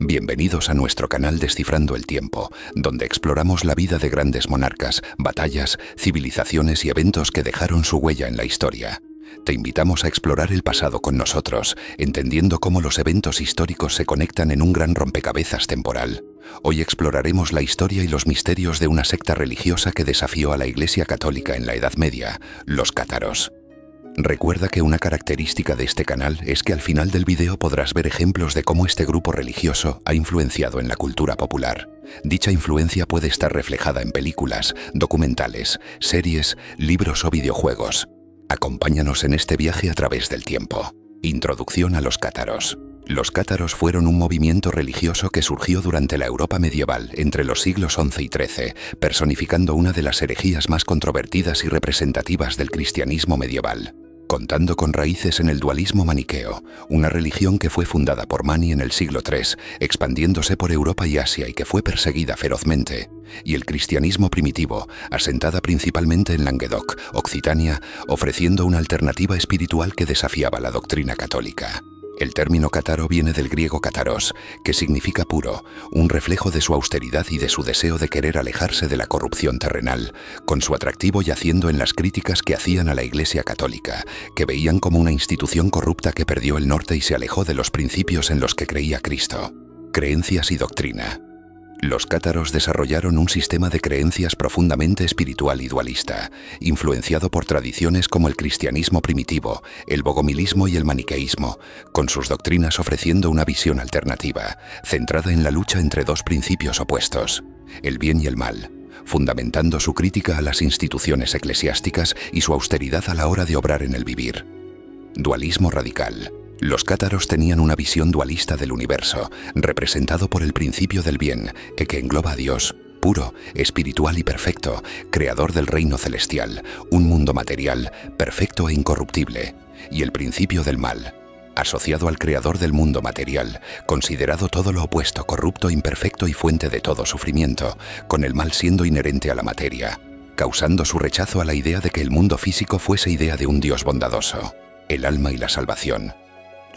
Bienvenidos a nuestro canal Descifrando el Tiempo, donde exploramos la vida de grandes monarcas, batallas, civilizaciones y eventos que dejaron su huella en la historia. Te invitamos a explorar el pasado con nosotros, entendiendo cómo los eventos históricos se conectan en un gran rompecabezas temporal. Hoy exploraremos la historia y los misterios de una secta religiosa que desafió a la Iglesia Católica en la Edad Media, los cátaros. Recuerda que una característica de este canal es que al final del vídeo podrás ver ejemplos de cómo este grupo religioso ha influenciado en la cultura popular. Dicha influencia puede estar reflejada en películas, documentales, series, libros o videojuegos. Acompáñanos en este viaje a través del tiempo. Introducción a los cátaros. Los cátaros fueron un movimiento religioso que surgió durante la Europa medieval entre los siglos XI y XIII, personificando una de las herejías más controvertidas y representativas del cristianismo medieval. Contando con raíces en el dualismo maniqueo, una religión que fue fundada por Mani en el siglo III, expandiéndose por Europa y Asia y que fue perseguida ferozmente, y el cristianismo primitivo, asentada principalmente en Languedoc, Occitania, ofreciendo una alternativa espiritual que desafiaba la doctrina católica. El término cátaro viene del griego cátaros, que significa puro, un reflejo de su austeridad y de su deseo de querer alejarse de la corrupción terrenal, con su atractivo yaciendo en las críticas que hacían a la Iglesia Católica, que veían como una institución corrupta que perdió el norte y se alejó de los principios en los que creía Cristo. Creencias y doctrina. Los cátaros desarrollaron un sistema de creencias profundamente espiritual y dualista, influenciado por tradiciones como el cristianismo primitivo, el bogomilismo y el maniqueísmo, con sus doctrinas ofreciendo una visión alternativa, centrada en la lucha entre dos principios opuestos, el bien y el mal, fundamentando su crítica a las instituciones eclesiásticas y su austeridad a la hora de obrar en el vivir. Dualismo radical. Los cátaros tenían una visión dualista del universo, representado por el principio del bien, que engloba a Dios, puro, espiritual y perfecto, creador del reino celestial, un mundo material, perfecto e incorruptible, y el principio del mal, asociado al creador del mundo material, considerado todo lo opuesto, corrupto, imperfecto y fuente de todo sufrimiento, con el mal siendo inherente a la materia, causando su rechazo a la idea de que el mundo físico fuese idea de un Dios bondadoso. El alma y la salvación.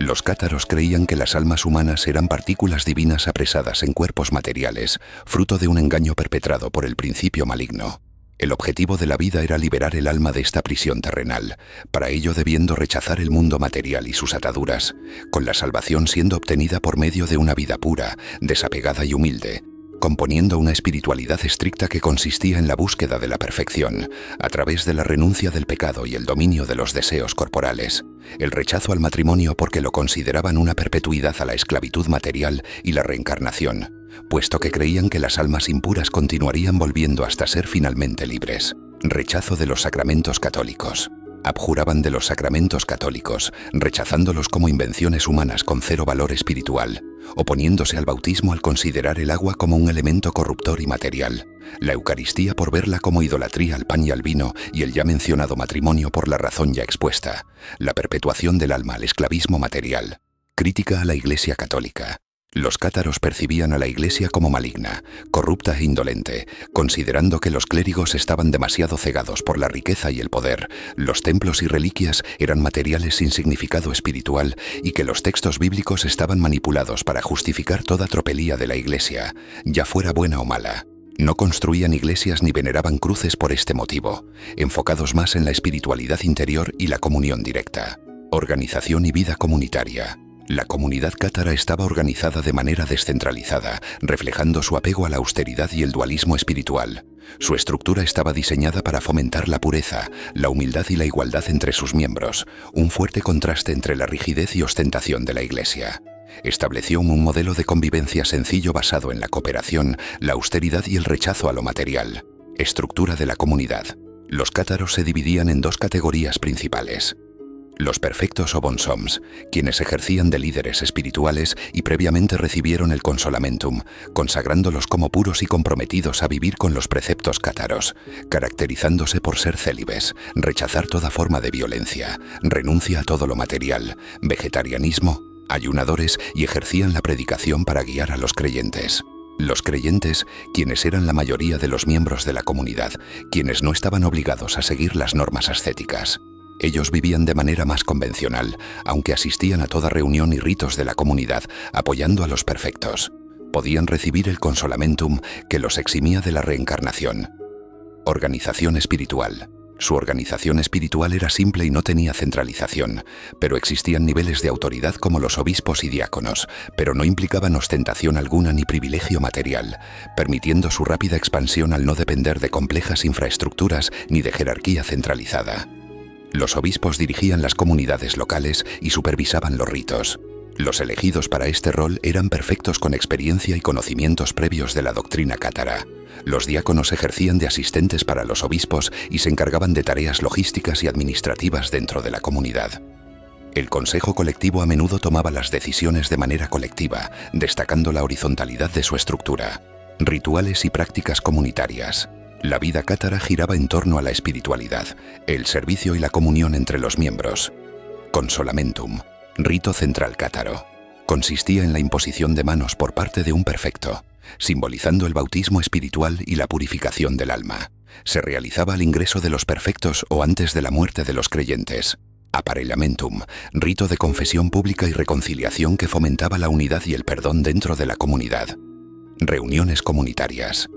Los cátaros creían que las almas humanas eran partículas divinas apresadas en cuerpos materiales, fruto de un engaño perpetrado por el principio maligno. El objetivo de la vida era liberar el alma de esta prisión terrenal, para ello debiendo rechazar el mundo material y sus ataduras, con la salvación siendo obtenida por medio de una vida pura, desapegada y humilde, componiendo una espiritualidad estricta que consistía en la búsqueda de la perfección, a través de la renuncia del pecado y el dominio de los deseos corporales, el rechazo al matrimonio porque lo consideraban una perpetuidad a la esclavitud material y la reencarnación, puesto que creían que las almas impuras continuarían volviendo hasta ser finalmente libres. Rechazo de los sacramentos católicos. Abjuraban de los sacramentos católicos, rechazándolos como invenciones humanas con cero valor espiritual, oponiéndose al bautismo al considerar el agua como un elemento corruptor y material, la Eucaristía por verla como idolatría al pan y al vino y el ya mencionado matrimonio por la razón ya expuesta, la perpetuación del alma al esclavismo material. Crítica a la Iglesia Católica. Los cátaros percibían a la Iglesia como maligna, corrupta e indolente, considerando que los clérigos estaban demasiado cegados por la riqueza y el poder, los templos y reliquias eran materiales sin significado espiritual y que los textos bíblicos estaban manipulados para justificar toda tropelía de la Iglesia, ya fuera buena o mala. No construían iglesias ni veneraban cruces por este motivo, enfocados más en la espiritualidad interior y la comunión directa. Organización y vida comunitaria. La comunidad cátara estaba organizada de manera descentralizada, reflejando su apego a la austeridad y el dualismo espiritual. Su estructura estaba diseñada para fomentar la pureza, la humildad y la igualdad entre sus miembros, un fuerte contraste entre la rigidez y ostentación de la Iglesia. Estableció un modelo de convivencia sencillo basado en la cooperación, la austeridad y el rechazo a lo material. Estructura de la comunidad. Los cátaros se dividían en dos categorías principales. Los perfectos o bonsoms, quienes ejercían de líderes espirituales y previamente recibieron el consolamentum, consagrándolos como puros y comprometidos a vivir con los preceptos cátaros, caracterizándose por ser célibes, rechazar toda forma de violencia, renuncia a todo lo material, vegetarianismo, ayunadores y ejercían la predicación para guiar a los creyentes. Los creyentes, quienes eran la mayoría de los miembros de la comunidad, quienes no estaban obligados a seguir las normas ascéticas. Ellos vivían de manera más convencional, aunque asistían a toda reunión y ritos de la comunidad, apoyando a los perfectos. Podían recibir el consolamentum que los eximía de la reencarnación. Organización espiritual. Su organización espiritual era simple y no tenía centralización, pero existían niveles de autoridad como los obispos y diáconos, pero no implicaban ostentación alguna ni privilegio material, permitiendo su rápida expansión al no depender de complejas infraestructuras ni de jerarquía centralizada. Los obispos dirigían las comunidades locales y supervisaban los ritos. Los elegidos para este rol eran perfectos con experiencia y conocimientos previos de la doctrina cátara. Los diáconos ejercían de asistentes para los obispos y se encargaban de tareas logísticas y administrativas dentro de la comunidad. El consejo colectivo a menudo tomaba las decisiones de manera colectiva, destacando la horizontalidad de su estructura. Rituales y prácticas comunitarias. La vida cátara giraba en torno a la espiritualidad, el servicio y la comunión entre los miembros. Consolamentum. Rito central cátaro. Consistía en la imposición de manos por parte de un perfecto, simbolizando el bautismo espiritual y la purificación del alma. Se realizaba al ingreso de los perfectos o antes de la muerte de los creyentes. Aparellamentum, rito de confesión pública y reconciliación que fomentaba la unidad y el perdón dentro de la comunidad. Reuniones comunitarias.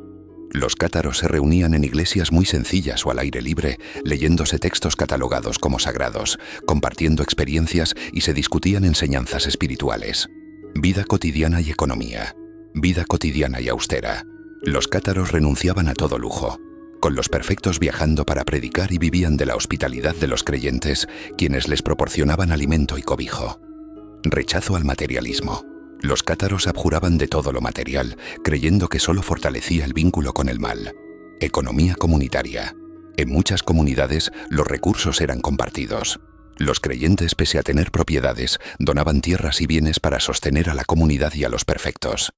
Los cátaros se reunían en iglesias muy sencillas o al aire libre, leyéndose textos catalogados como sagrados, compartiendo experiencias y se discutían enseñanzas espirituales. Vida cotidiana y economía. Vida cotidiana y austera. Los cátaros renunciaban a todo lujo, con los perfectos viajando para predicar y vivían de la hospitalidad de los creyentes, quienes les proporcionaban alimento y cobijo. Rechazo al materialismo. Los cátaros abjuraban de todo lo material, creyendo que solo fortalecía el vínculo con el mal. Economía comunitaria. En muchas comunidades, los recursos eran compartidos. Los creyentes, pese a tener propiedades, donaban tierras y bienes para sostener a la comunidad y a los perfectos.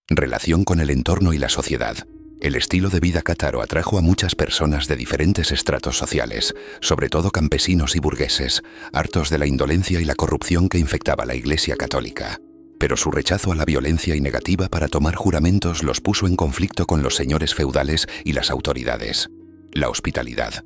Relación con el entorno y la sociedad. El estilo de vida cátaro atrajo a muchas personas de diferentes estratos sociales, sobre todo campesinos y burgueses, hartos de la indolencia y la corrupción que infectaba la Iglesia católica. Pero su rechazo a la violencia y negativa para tomar juramentos los puso en conflicto con los señores feudales y las autoridades. La hospitalidad.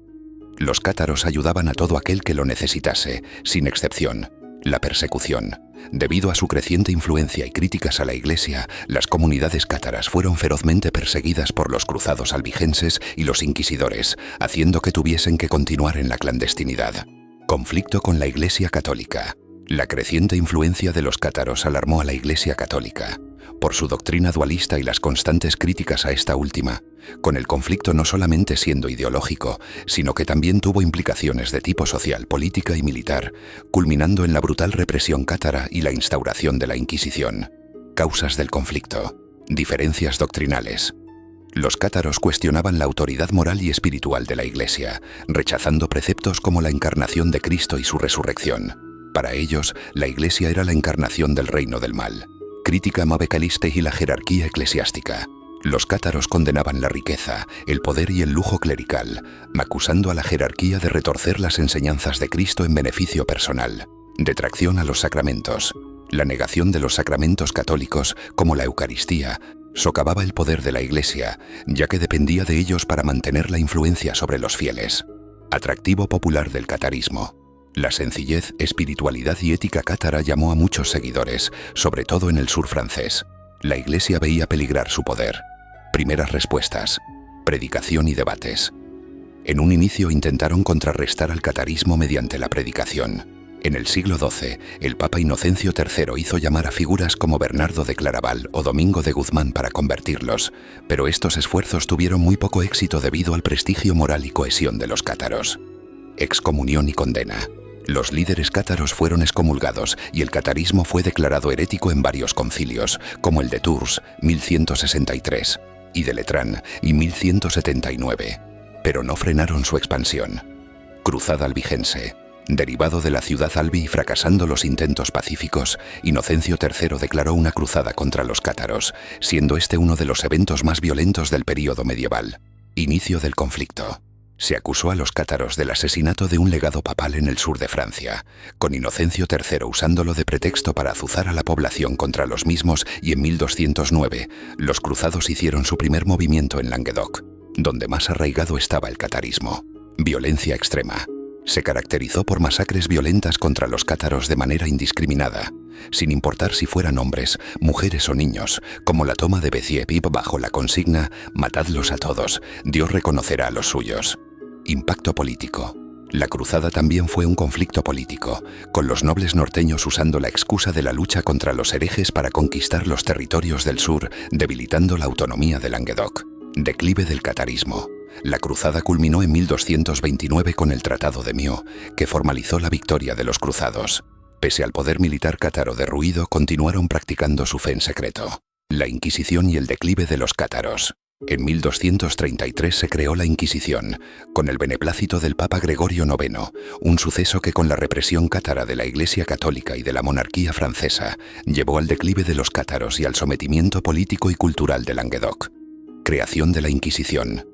Los cátaros ayudaban a todo aquel que lo necesitase, sin excepción. La persecución. Debido a su creciente influencia y críticas a la Iglesia, las comunidades cátaras fueron ferozmente perseguidas por los cruzados albigenses y los inquisidores, haciendo que tuviesen que continuar en la clandestinidad. Conflicto con la Iglesia católica. La creciente influencia de los cátaros alarmó a la Iglesia católica, por su doctrina dualista y las constantes críticas a esta última, con el conflicto no solamente siendo ideológico, sino que también tuvo implicaciones de tipo social, política y militar, culminando en la brutal represión cátara y la instauración de la Inquisición. Causas del conflicto. Diferencias doctrinales. Los cátaros cuestionaban la autoridad moral y espiritual de la Iglesia, rechazando preceptos como la encarnación de Cristo y su resurrección. Para ellos, la Iglesia era la encarnación del reino del mal. Crítica Mabecaliste y la jerarquía eclesiástica. Los cátaros condenaban la riqueza, el poder y el lujo clerical, acusando a la jerarquía de retorcer las enseñanzas de Cristo en beneficio personal. Detracción a los sacramentos. La negación de los sacramentos católicos, como la Eucaristía, socavaba el poder de la Iglesia, ya que dependía de ellos para mantener la influencia sobre los fieles. Atractivo popular del catarismo. La sencillez, espiritualidad y ética cátara llamó a muchos seguidores, sobre todo en el sur francés. La Iglesia veía peligrar su poder. Primeras respuestas. Predicación y debates. En un inicio intentaron contrarrestar al catarismo mediante la predicación. En el siglo XII, el Papa Inocencio III hizo llamar a figuras como Bernardo de Claraval o Domingo de Guzmán para convertirlos, pero estos esfuerzos tuvieron muy poco éxito debido al prestigio moral y cohesión de los cátaros. Excomunión y condena. Los líderes cátaros fueron excomulgados y el catarismo fue declarado herético en varios concilios, como el de Tours, 1163, y de Letrán, y 1179, pero no frenaron su expansión. Cruzada albigense. Derivado de la ciudad albi y fracasando los intentos pacíficos, Inocencio III declaró una cruzada contra los cátaros, siendo este uno de los eventos más violentos del período medieval. Inicio del conflicto. Se acusó a los cátaros del asesinato de un legado papal en el sur de Francia, con Inocencio III usándolo de pretexto para azuzar a la población contra los mismos, y en 1209 los cruzados hicieron su primer movimiento en Languedoc, donde más arraigado estaba el catarismo. Violencia extrema. Se caracterizó por masacres violentas contra los cátaros de manera indiscriminada, sin importar si fueran hombres, mujeres o niños, como la toma de Béziers bajo la consigna «Matadlos a todos, Dios reconocerá a los suyos». Impacto político. La cruzada también fue un conflicto político, con los nobles norteños usando la excusa de la lucha contra los herejes para conquistar los territorios del sur, debilitando la autonomía de Languedoc. Declive del catarismo. La cruzada culminó en 1229 con el Tratado de Meaux, que formalizó la victoria de los cruzados. Pese al poder militar cátaro derruido, continuaron practicando su fe en secreto. La Inquisición y el declive de los cátaros. En 1233 se creó la Inquisición, con el beneplácito del Papa Gregorio IX, un suceso que con la represión cátara de la Iglesia Católica y de la monarquía francesa, llevó al declive de los cátaros y al sometimiento político y cultural de Languedoc. Creación de la Inquisición.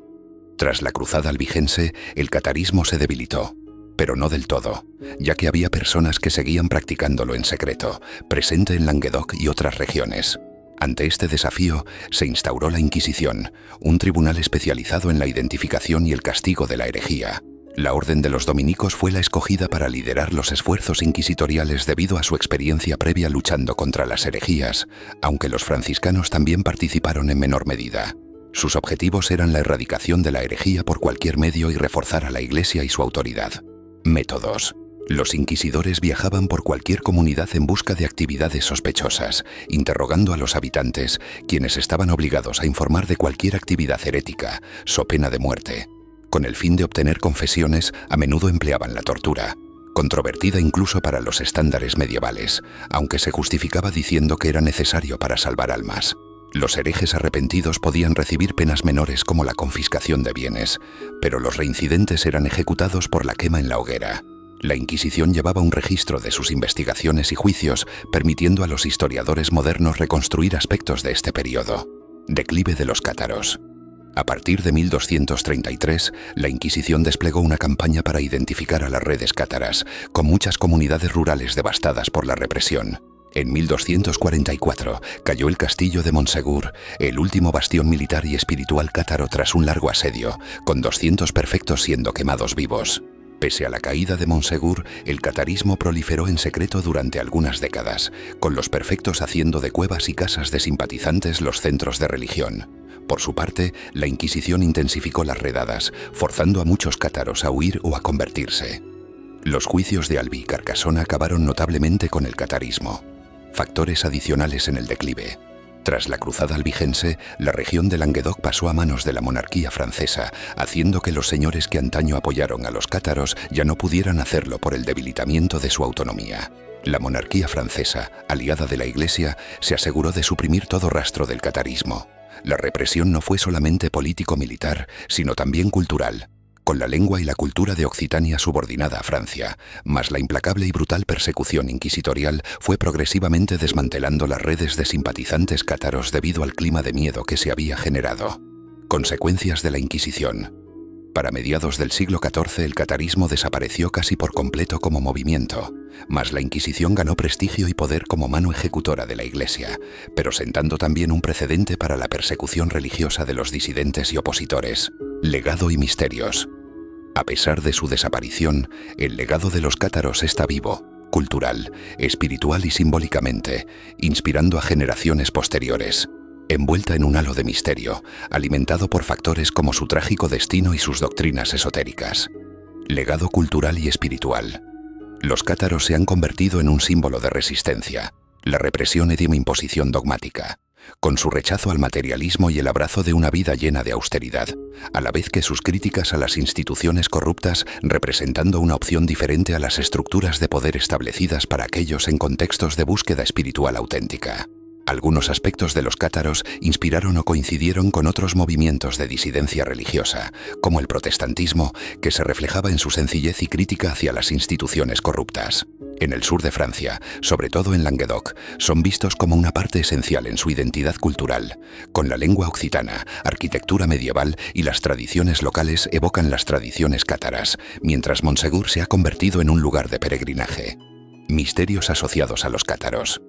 Tras la cruzada albigense, el catarismo se debilitó, pero no del todo, ya que había personas que seguían practicándolo en secreto, presente en Languedoc y otras regiones. Ante este desafío, se instauró la Inquisición, un tribunal especializado en la identificación y el castigo de la herejía. La Orden de los Dominicos fue la escogida para liderar los esfuerzos inquisitoriales debido a su experiencia previa luchando contra las herejías, aunque los franciscanos también participaron en menor medida. Sus objetivos eran la erradicación de la herejía por cualquier medio y reforzar a la Iglesia y su autoridad. Métodos. Los inquisidores viajaban por cualquier comunidad en busca de actividades sospechosas, interrogando a los habitantes, quienes estaban obligados a informar de cualquier actividad herética, so pena de muerte. Con el fin de obtener confesiones, a menudo empleaban la tortura, controvertida incluso para los estándares medievales, aunque se justificaba diciendo que era necesario para salvar almas. Los herejes arrepentidos podían recibir penas menores como la confiscación de bienes, pero los reincidentes eran ejecutados por la quema en la hoguera. La Inquisición llevaba un registro de sus investigaciones y juicios, permitiendo a los historiadores modernos reconstruir aspectos de este periodo. Declive de los cátaros. A partir de 1233, la Inquisición desplegó una campaña para identificar a las redes cátaras, con muchas comunidades rurales devastadas por la represión. En 1244 cayó el castillo de Montsegur, el último bastión militar y espiritual cátaro tras un largo asedio, con 200 perfectos siendo quemados vivos. Pese a la caída de Montsegur, el catarismo proliferó en secreto durante algunas décadas, con los perfectos haciendo de cuevas y casas de simpatizantes los centros de religión. Por su parte, la Inquisición intensificó las redadas, forzando a muchos cátaros a huir o a convertirse. Los juicios de Albi y Carcassonne acabaron notablemente con el catarismo. Factores adicionales en el declive. Tras la cruzada albigense, la región de Languedoc pasó a manos de la monarquía francesa, haciendo que los señores que antaño apoyaron a los cátaros ya no pudieran hacerlo por el debilitamiento de su autonomía. La monarquía francesa, aliada de la Iglesia, se aseguró de suprimir todo rastro del catarismo. La represión no fue solamente político-militar, sino también cultural, con la lengua y la cultura de Occitania subordinada a Francia, más la implacable y brutal persecución inquisitorial fue progresivamente desmantelando las redes de simpatizantes cátaros debido al clima de miedo que se había generado. Consecuencias de la Inquisición. Para mediados del siglo XIV el catarismo desapareció casi por completo como movimiento, mas la Inquisición ganó prestigio y poder como mano ejecutora de la Iglesia, pero sentando también un precedente para la persecución religiosa de los disidentes y opositores. Legado y misterios. A pesar de su desaparición, el legado de los cátaros está vivo, cultural, espiritual y simbólicamente, inspirando a generaciones posteriores. Envuelta en un halo de misterio, alimentado por factores como su trágico destino y sus doctrinas esotéricas. Legado cultural y espiritual. Los cátaros se han convertido en un símbolo de resistencia, la represión y de imposición dogmática, con su rechazo al materialismo y el abrazo de una vida llena de austeridad, a la vez que sus críticas a las instituciones corruptas representando una opción diferente a las estructuras de poder establecidas para aquellos en contextos de búsqueda espiritual auténtica. Algunos aspectos de los cátaros inspiraron o coincidieron con otros movimientos de disidencia religiosa, como el protestantismo, que se reflejaba en su sencillez y crítica hacia las instituciones corruptas. En el sur de Francia, sobre todo en Languedoc, son vistos como una parte esencial en su identidad cultural. Con la lengua occitana, arquitectura medieval y las tradiciones locales evocan las tradiciones cátaras, mientras Montsegur se ha convertido en un lugar de peregrinaje. Misterios asociados a los cátaros.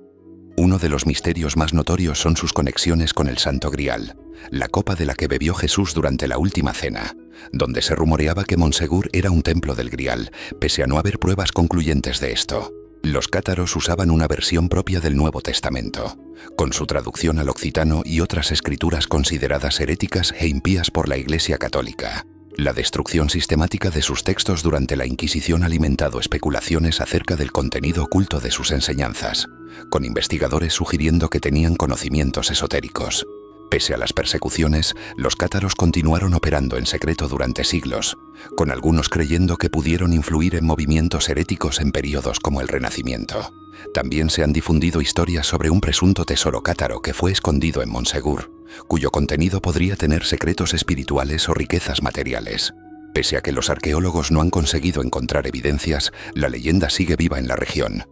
Uno de los misterios más notorios son sus conexiones con el Santo Grial, la copa de la que bebió Jesús durante la última cena, donde se rumoreaba que Montsegur era un templo del Grial, pese a no haber pruebas concluyentes de esto. Los cátaros usaban una versión propia del Nuevo Testamento, con su traducción al occitano y otras escrituras consideradas heréticas e impías por la Iglesia Católica. La destrucción sistemática de sus textos durante la Inquisición ha alimentado especulaciones acerca del contenido oculto de sus enseñanzas, con investigadores sugiriendo que tenían conocimientos esotéricos. Pese a las persecuciones, los cátaros continuaron operando en secreto durante siglos, con algunos creyendo que pudieron influir en movimientos heréticos en períodos como el Renacimiento. También se han difundido historias sobre un presunto tesoro cátaro que fue escondido en Montsegur, cuyo contenido podría tener secretos espirituales o riquezas materiales. Pese a que los arqueólogos no han conseguido encontrar evidencias, la leyenda sigue viva en la región.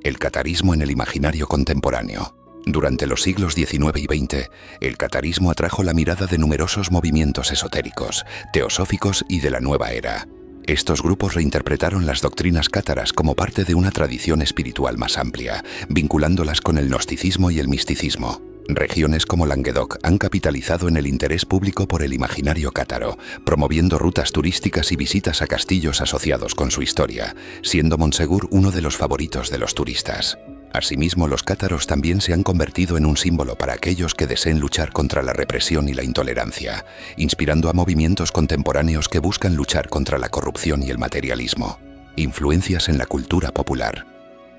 El catarismo en el imaginario contemporáneo. Durante los siglos XIX y XX, el catarismo atrajo la mirada de numerosos movimientos esotéricos, teosóficos y de la nueva era. Estos grupos reinterpretaron las doctrinas cátaras como parte de una tradición espiritual más amplia, vinculándolas con el gnosticismo y el misticismo. Regiones como Languedoc han capitalizado en el interés público por el imaginario cátaro, promoviendo rutas turísticas y visitas a castillos asociados con su historia, siendo Montsegur uno de los favoritos de los turistas. Asimismo, los cátaros también se han convertido en un símbolo para aquellos que deseen luchar contra la represión y la intolerancia, inspirando a movimientos contemporáneos que buscan luchar contra la corrupción y el materialismo. Influencias en la cultura popular.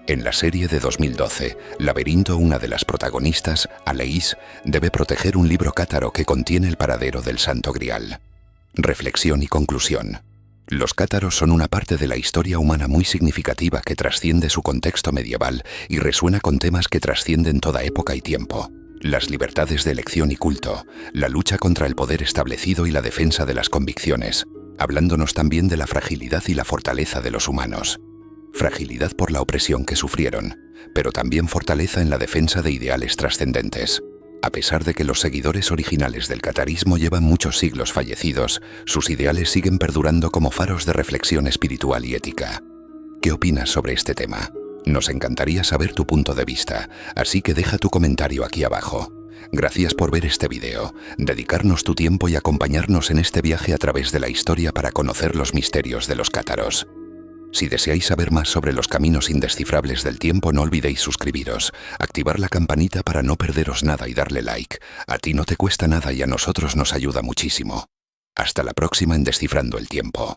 En la serie de 2012, Laberinto, una de las protagonistas, Aleix, debe proteger un libro cátaro que contiene el paradero del Santo Grial. Reflexión y conclusión. Los cátaros son una parte de la historia humana muy significativa que trasciende su contexto medieval y resuena con temas que trascienden toda época y tiempo. Las libertades de elección y culto, la lucha contra el poder establecido y la defensa de las convicciones, hablándonos también de la fragilidad y la fortaleza de los humanos. Fragilidad por la opresión que sufrieron, pero también fortaleza en la defensa de ideales trascendentes. A pesar de que los seguidores originales del catarismo llevan muchos siglos fallecidos, sus ideales siguen perdurando como faros de reflexión espiritual y ética. ¿Qué opinas sobre este tema? Nos encantaría saber tu punto de vista, así que deja tu comentario aquí abajo. Gracias por ver este video, dedicarnos tu tiempo y acompañarnos en este viaje a través de la historia para conocer los misterios de los cátaros. Si deseáis saber más sobre los caminos indescifrables del tiempo, no olvidéis suscribiros, activar la campanita para no perderos nada y darle like. A ti no te cuesta nada y a nosotros nos ayuda muchísimo. Hasta la próxima en Descifrando el Tiempo.